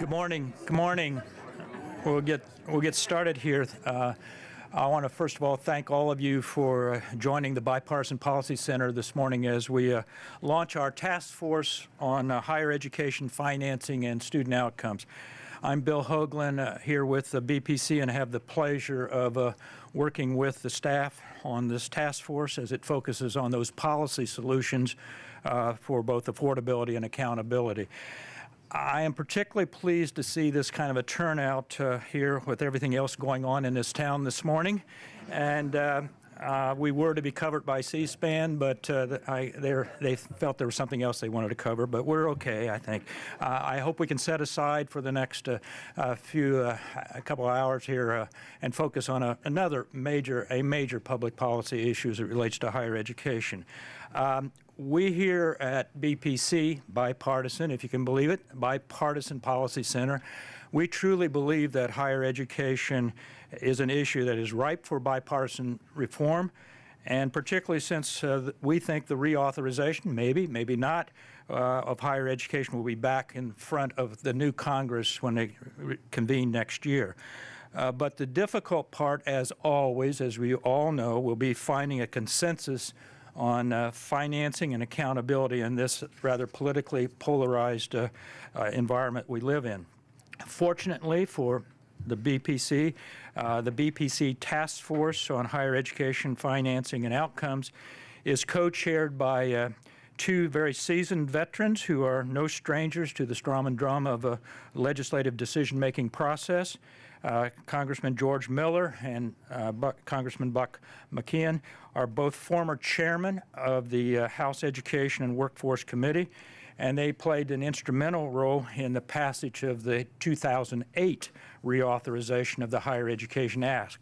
Good morning. Good morning. We'll get started here. I want to first of all thank all of you for joining the Bipartisan Policy Center this morning as we launch our task force on higher education financing and student outcomes. I'm Bill Hoagland here with the BPC and have the pleasure of working with the staff on this task force as it focuses on those policy solutions for both affordability and accountability. I am particularly pleased to see this kind of a turnout here with everything else going on in this town this morning. And we were to be covered by C-SPAN, but they felt there was something else they wanted to cover, but we're okay, I think. I hope we can set aside for the next couple of hours here and focus on another major public policy issue as it relates to higher education. We here at BPC, Bipartisan, if you can believe it, Bipartisan Policy Center, we truly believe that higher education is an issue that is ripe for bipartisan reform, and particularly since we think the reauthorization, maybe not, of higher education will be back in front of the new Congress when they convene next year. But the difficult part, as always, as we all know, will be finding a consensus on financing and accountability in this rather politically polarized environment we live in. Fortunately for the BPC Task Force on Higher Education Financing and Outcomes is co-chaired by two very seasoned veterans who are no strangers to the strum and drum of a legislative decision-making process. Congressman George Miller and Congressman Buck McKeon are both former chairmen of the House Education and Workforce Committee, and they played an instrumental role in the passage of the 2008 reauthorization of the Higher Education Act.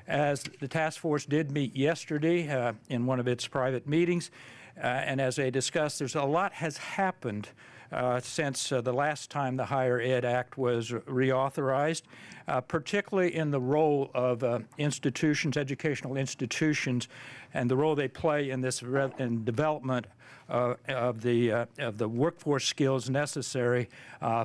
As the task force did meet yesterday in one of its private meetings, and as they discussed, there's a lot has happened since the last time the Higher Ed Act was reauthorized, particularly in the role of institutions, educational institutions, and the role they play in this in development of the workforce skills necessary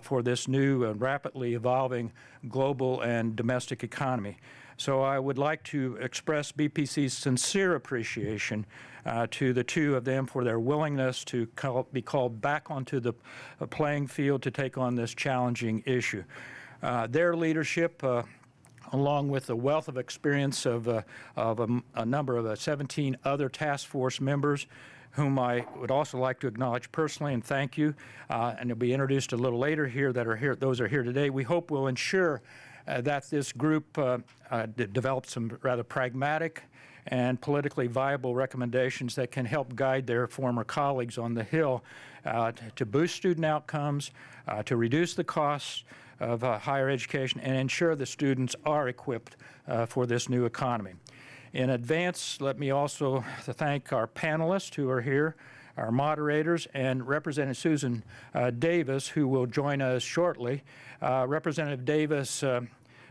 for this new and rapidly evolving global and domestic economy. So I would like to express BPC's sincere appreciation to the two of them for their willingness to be called back onto the playing field to take on this challenging issue. Their leadership, along with the wealth of experience of a number of 17 other task force members, whom I would also like to acknowledge personally and thank you, and they'll be introduced a little later here that are here. Those are here today. We hope will ensure that this group develops some rather pragmatic and politically viable recommendations that can help guide their former colleagues on the Hill to boost student outcomes, to reduce the costs of higher education, and ensure the students are equipped for this new economy. In advance, let me also thank our panelists who are here, our moderators, and Representative Susan Davis, who will join us shortly. Representative Davis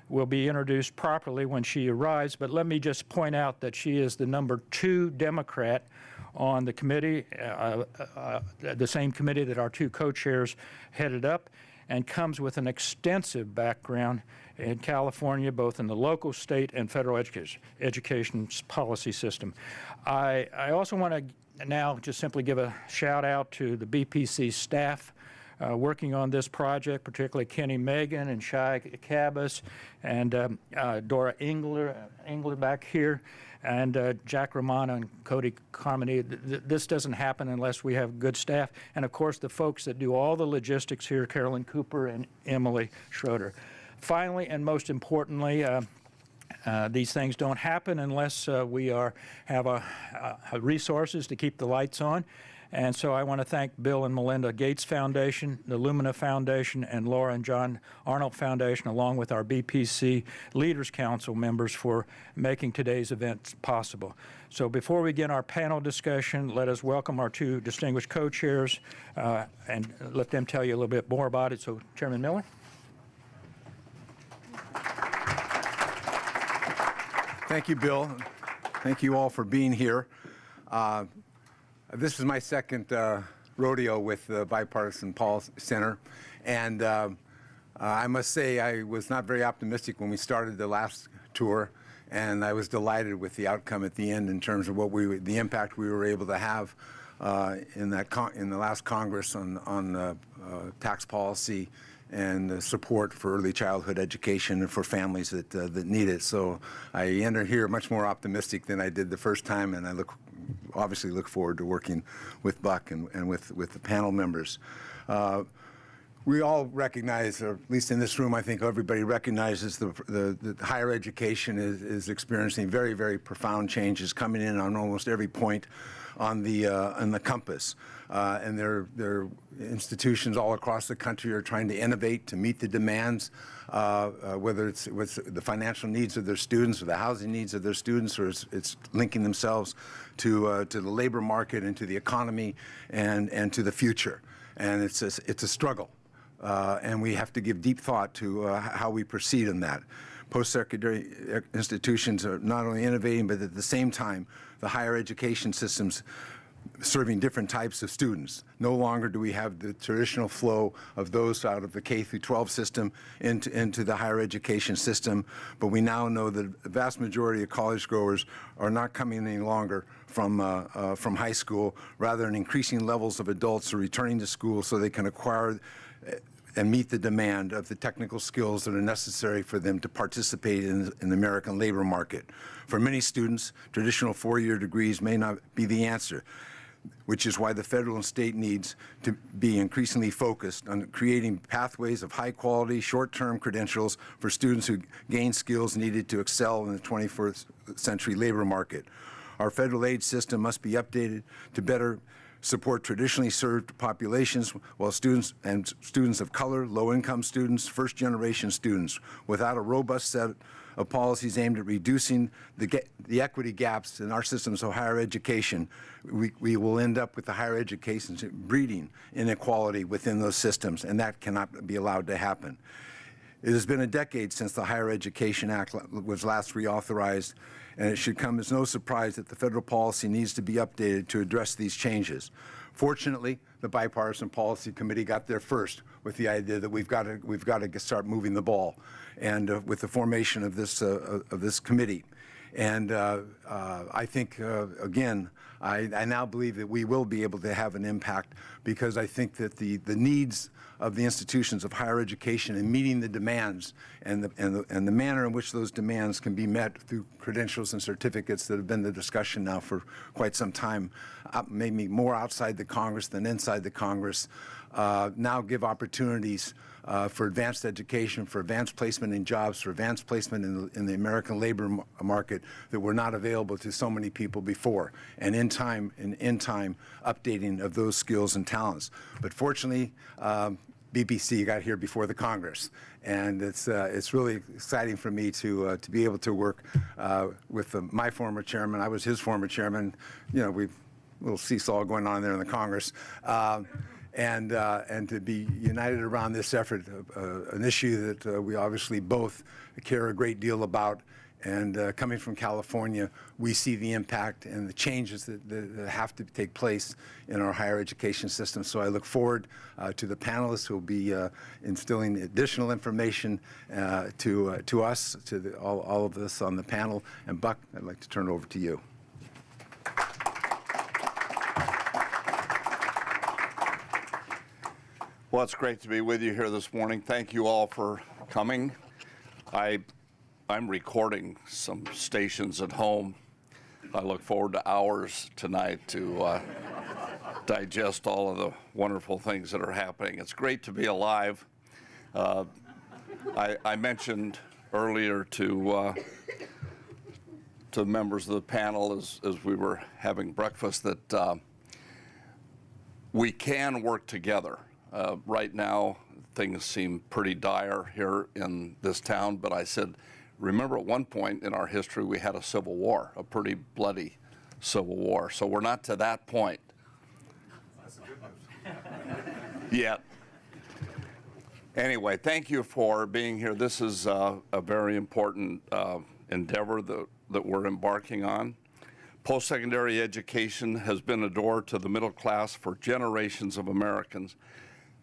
will be introduced properly when she arrives, but let me just point out that she is the number 2 Democrat on the committee, the same committee that our two co-chairs headed up, and comes with an extensive background in California, both in the local, state, and federal education policy system. I also want to now just simply give a shout out to the BPC staff working on this project, particularly Kenny Megan and Shai Cabas and Dora Engler back here, and Jack Romano and Cody Carmody. This doesn't happen unless we have good staff. And of course, the folks that do all the logistics here, Carolyn Cooper and Emily Schroeder. Finally, and most importantly, these things don't happen unless we have resources to keep the lights on. And so I want to thank Bill and Melinda Gates Foundation, the Lumina Foundation, and Laura and John Arnold Foundation, along with our BPC Leaders Council members for making today's event possible. So before we begin our panel discussion, let us welcome our two distinguished co-chairs and let them tell you a little bit more about it. So Chairman Miller. Thank you, Bill. Thank you all for being here. This is my second rodeo with the Bipartisan Policy Center, and I must say I was not very optimistic when we started the last tour, and I was delighted with the outcome at the end in terms of the impact we were able to have in the last Congress on tax policy and support for early childhood education and for families that need it. So I enter here much more optimistic than I did the first time, and I obviously look forward to working with Buck and with the panel members. We all recognize, or at least in this room, I think everybody recognizes the higher education is experiencing very, very profound changes coming in on almost every point on the compass. And their institutions all across the country are trying to innovate to meet the demands, whether it's with the financial needs of their students or the housing needs of their students, or it's linking themselves to the labor market and to the economy and to the future. And it's a struggle. And we have to give deep thought to how we proceed in that. Post-secondary institutions are not only innovating, but at the same time, the higher education systems serving different types of students. No longer do we have the traditional flow of those out of the K through 12 system into the higher education system, but we now know that the vast majority of college goers are not coming any longer from high school. Rather, increasing levels of adults are returning to school so they can acquire and meet the demand of the technical skills that are necessary for them to participate in the American labor market. For many students, traditional four-year degrees may not be the answer, which is why the federal and state needs to be increasingly focused on creating pathways of high-quality, short-term credentials for students who gain skills needed to excel in the 21st century labor market. Our federal aid system must be updated to better support traditionally served populations, while students of color, low-income students, first-generation students. Without a robust set of policies aimed at reducing the equity gaps in our systems of higher education, we will end up with the higher education breeding inequality within those systems, and that cannot be allowed to happen. It has been a decade since the Higher Education Act was last reauthorized, and it should come as no surprise that the federal policy needs to be updated to address these changes. Fortunately, the Bipartisan Policy Committee got there first with the idea that we've got to start moving the ball, and with the formation of this committee. And I think, again, I now believe that we will be able to have an impact, because I think that the needs of the institutions of higher education and meeting the demands and the manner in which those demands can be met through credentials and certificates that have been the discussion now for quite some time, maybe more outside the Congress than inside the Congress, now give opportunities for advanced education, for advanced placement in jobs, for advanced placement in the American labor market that were not available to so many people before, and in time updating of those skills and talents. But fortunately, BPC got here before the Congress, and it's really exciting for me to be able to work with my former chairman. I was his former chairman. You know, we've a little seesaw going on there in the Congress. And to be united around this effort, an issue that we obviously both care a great deal about. And coming from California, we see the impact and the changes that have to take place in our higher education system. So I look forward to the panelists who will be instilling additional information to us, to all of us on the panel. And Buck, I'd like to turn it over to you. Well, it's great to be with you here this morning. Thank you all for coming. I'm recording some stations at home. I look forward to hours tonight to digest all of the wonderful things that are happening. It's great to be alive. I mentioned earlier to members of the panel as we were having breakfast that we can work together. Right now, things seem pretty dire here in this town, but I said, remember at one point in our history we had a civil war, a pretty bloody civil war. So we're not to that point. That's a good news. Yet. Anyway, thank you for being here. This is a very important endeavor that we're embarking on. Post-secondary education has been a door to the middle class for generations of Americans.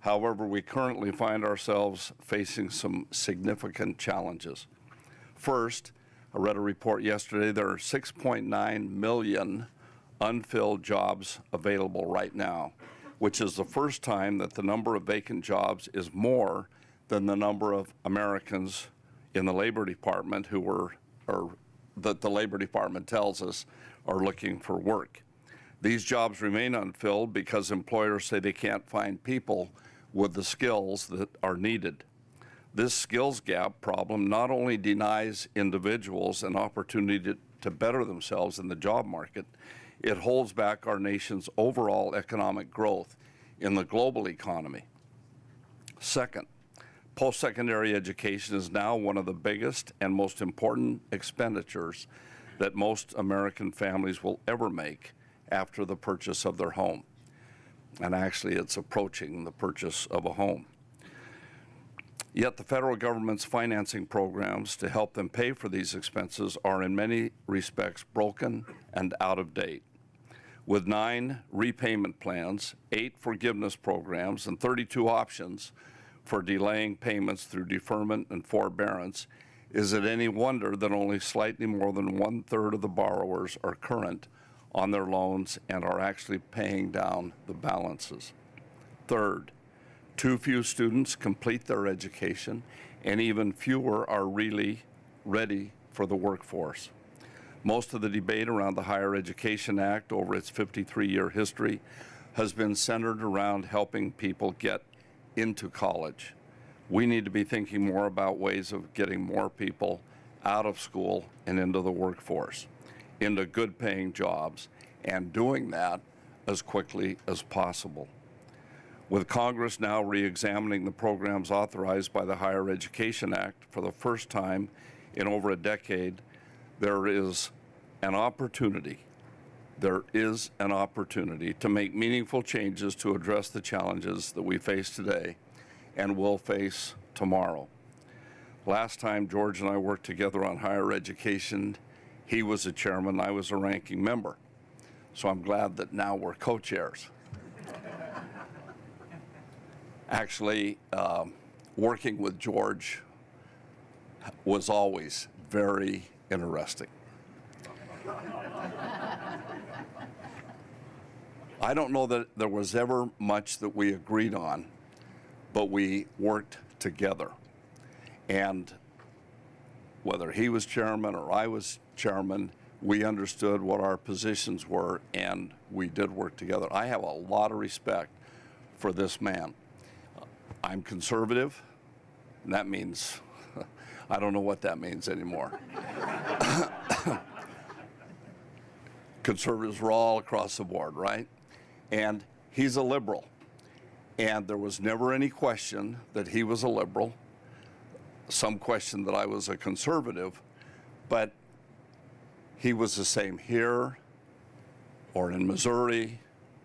However, we currently find ourselves facing some significant challenges. First, I read a report yesterday, there are 6.9 million unfilled jobs available right now, which is the first time that the number of vacant jobs is more than the number of Americans in the Labor Department that the Labor Department tells us are looking for work. These jobs remain unfilled because employers say they can't find people with the skills that are needed. This skills gap problem not only denies individuals an opportunity to better themselves in the job market, it holds back our nation's overall economic growth in the global economy. Second, post-secondary education is now one of the biggest and most important expenditures that most American families will ever make after the purchase of their home. And actually, it's approaching the purchase of a home. Yet the federal government's financing programs to help them pay for these expenses are in many respects broken and out of date. With 9 repayment plans, 8 forgiveness programs, and 32 options for delaying payments through deferment and forbearance, is it any wonder that only slightly more than 1/3 of the borrowers are current on their loans and are actually paying down the balances? Third, too few students complete their education, and even fewer are really ready for the workforce. Most of the debate around the Higher Education Act over its 53-year history has been centered around helping people get into college. We need to be thinking more about ways of getting more people out of school and into the workforce, into good-paying jobs, and doing that as quickly as possible. With Congress now re-examining the programs authorized by the Higher Education Act for the first time in over a decade, there is an opportunity to make meaningful changes to address the challenges that we face today and will face tomorrow. Last time George and I worked together on higher education, he was a chairman, I was a ranking member. So I'm glad that now we're co-chairs. Actually, working with George was always very interesting. I don't know that there was ever much that we agreed on, but we worked together. And whether he was chairman or I was chairman, we understood what our positions were, and we did work together. I have a lot of respect for this man. I'm conservative, and that means, I don't know what that means anymore. Conservatives were all across the board, right? And he's a liberal. And there was never any question that he was a liberal, some question that I was a conservative, but he was the same here, or in Missouri,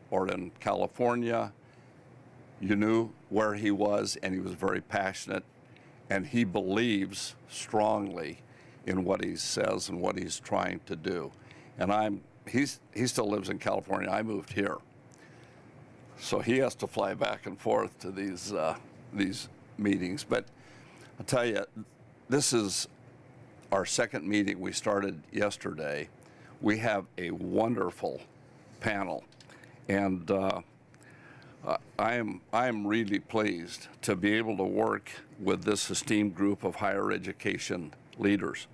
or in California. You knew where he was, and he was very passionate, and he believes strongly in what he says and what he's trying to do. And he still lives in California. I moved here. So he has to fly back and forth to these meetings. But I'll tell you, this is our second meeting. We started yesterday. We have a wonderful panel, and I am really pleased to be able to work with this esteemed group of higher education leaders.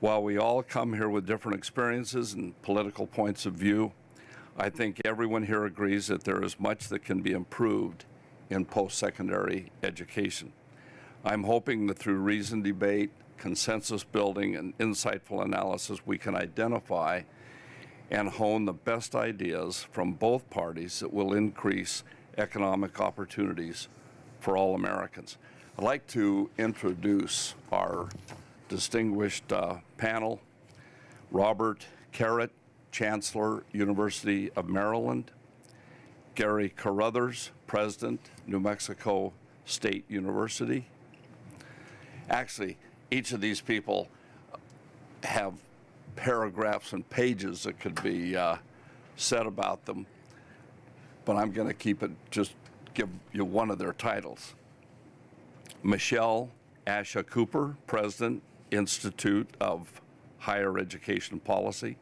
While we all come here with different experiences and political points of view, I think everyone here agrees that there is much that can be improved in post-secondary education. I'm hoping that through reasoned debate, consensus building, and insightful analysis, we can identify and hone the best ideas from both parties that will increase economic opportunities for all Americans. I'd like to introduce our distinguished panel. Robert Carrott, Chancellor, University of Maryland. Gary Carruthers, President, New Mexico State University. Actually, each of these people have paragraphs and pages that could be said about them, but I'm going to keep it just give you one of their titles. Michelle Asha Cooper, President, Institute of Higher Education Policy.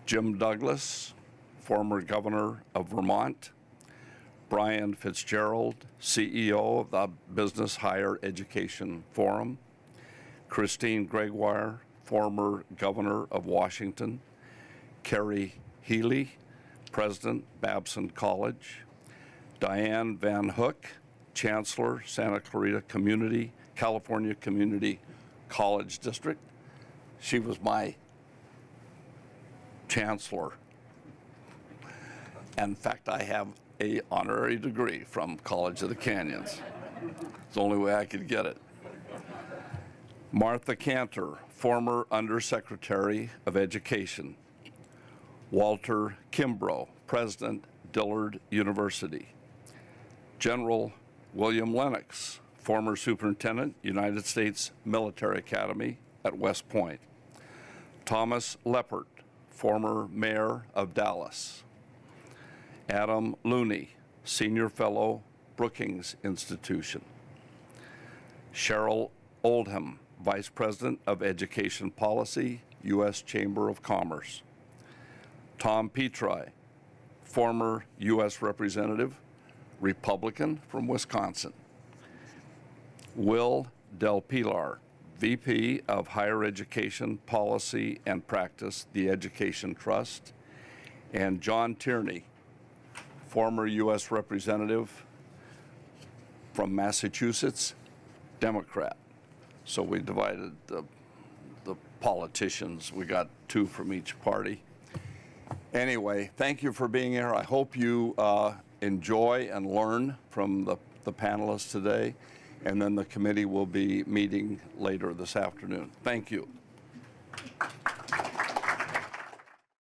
Jim Douglas, former governor of Vermont. Brian Fitzgerald, CEO of the Business Higher Education Forum. Christine Gregoire, former governor of Washington. Carrie Healy, President, Babson College. Diane Van Hook, Chancellor, Santa Clarita California Community College District. She was my chancellor. In fact, I have an honorary degree from College of the Canyons. It's the only way I could get it. Martha Cantor, former Undersecretary of Education. Walter Kimbrough, President, Dillard University. General William Lennox, former Superintendent, United States Military Academy at West Point. Thomas Leppert, former Mayor of Dallas. Adam Looney, Senior Fellow, Brookings Institution. Cheryl Oldham, Vice President of Education Policy, U.S. Chamber of Commerce. Tom Petri, former U.S. Representative, Republican from Wisconsin. Will Del Pilar, VP of Higher Education Policy and Practice, the Education Trust. And John Tierney, former U.S. Representative from Massachusetts, Democrat. So we divided the politicians. We got 2 from each party. Anyway, thank you for being here. I hope you enjoy and learn from the panelists today, and then the committee will be meeting later this afternoon. Thank you.